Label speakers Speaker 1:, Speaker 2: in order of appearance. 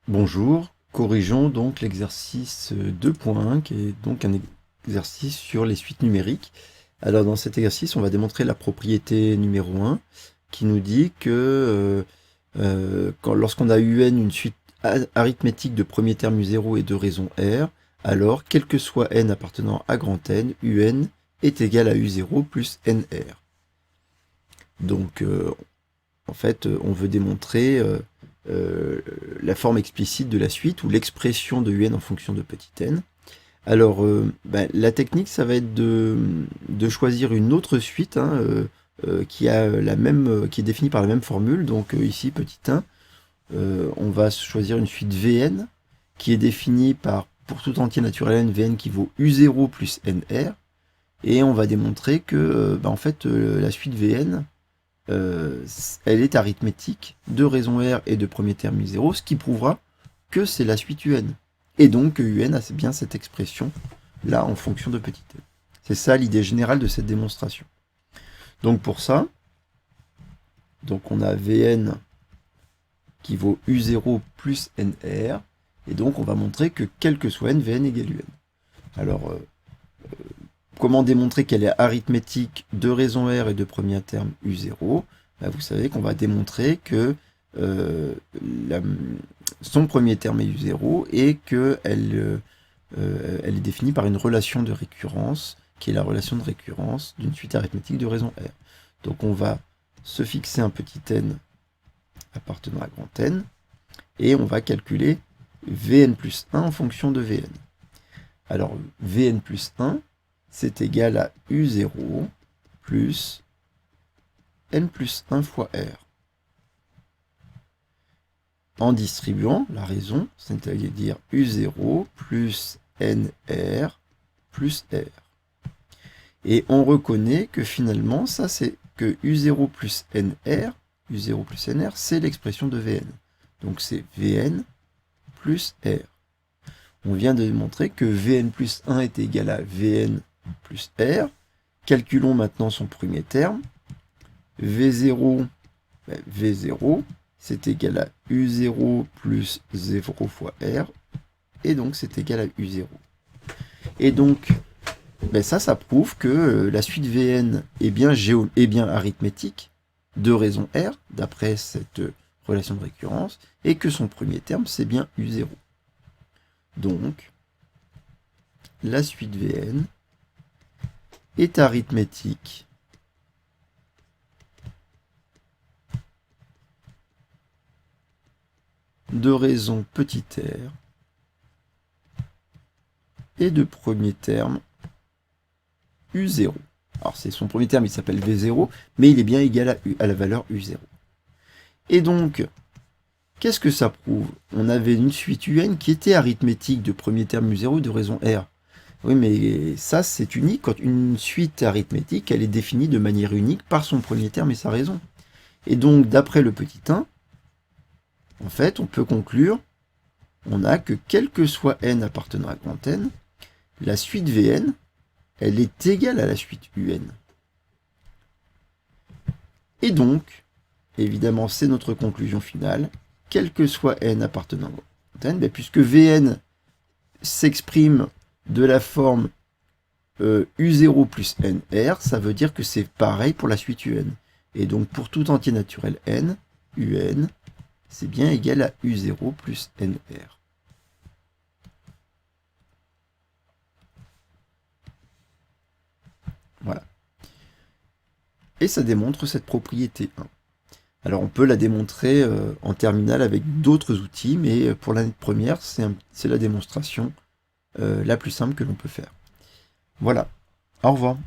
Speaker 1: Bonjour, corrigeons donc l'exercice 2.1 qui est donc un exercice sur les suites numériques. Alors dans cet exercice, on va démontrer la propriété numéro 1 qui nous dit que lorsqu'on a un une suite arithmétique de premier terme u0 et de raison r, alors quel que soit n appartenant à grand N, un est égal à u0 plus nr. Donc en fait, on veut démontrer la forme explicite de la suite ou l'expression de un en fonction de petit n. Alors, la technique, ça va être de choisir une autre suite qui est définie par la même formule. Donc ici, petit 1, on va choisir une suite Vn qui est définie par, pour tout entier naturel n, Vn qui vaut u0 plus nr. Et on va démontrer que en fait, la suite Vn, elle est arithmétique de raison r et de premier terme u0, ce qui prouvera que c'est la suite un. Et donc que un a bien cette expression là en fonction de petit n. C'est ça l'idée générale de cette démonstration. Donc pour ça, donc on a Vn qui vaut u0 plus nr, et donc on va montrer que quel que soit n, Vn égale un. Alors, comment démontrer qu'elle est arithmétique de raison r et de premier terme u0 ? Vous savez qu'on va démontrer que son premier terme est u0 et qu'elle elle est définie par une relation de récurrence, qui est la relation de récurrence d'une suite arithmétique de raison r. Donc on va se fixer un petit n appartenant à grand N, et on va calculer Vn plus 1 en fonction de Vn. Alors Vn plus 1, c'est égal à u0 plus n plus 1 fois r. En distribuant la raison, c'est-à-dire u0 plus nr plus r. Et on reconnaît que finalement, ça c'est que u0 plus nr, c'est l'expression de Vn. Donc c'est Vn plus r. On vient de démontrer que Vn plus 1 est égal à Vn plus r. Calculons maintenant son premier terme. V0, V0, c'est égal à U0 plus 0 fois R, et donc c'est égal à U0. Et donc, ça prouve que la suite Vn est bien arithmétique de raison R, d'après cette relation de récurrence, et que son premier terme, c'est bien U0. Donc, la suite Vn est arithmétique de raison petit r et de premier terme u0. Alors c'est son premier terme, il s'appelle v0, mais il est bien égal à la valeur u0. Et donc, qu'est-ce que ça prouve? On avait une suite un qui était arithmétique de premier terme u0 de raison r. Oui, mais ça c'est unique. Quand une suite arithmétique, elle est définie de manière unique par son premier terme et sa raison. Et donc, d'après le petit 1, en fait, on peut conclure, on a que quel que soit n appartenant à grand N, la suite Vn, elle est égale à la suite un. Et donc, évidemment, c'est notre conclusion finale, quel que soit n appartenant à grand N, puisque Vn s'exprime de la forme u0 plus nr, ça veut dire que c'est pareil pour la suite un. Et donc, pour tout entier naturel n, un, c'est bien égal à u0 plus nr. Voilà. Et ça démontre cette propriété 1. Alors on peut la démontrer en terminale avec d'autres outils, mais pour l'année de première, c'est la démonstration la plus simple que l'on peut faire. Voilà. Au revoir.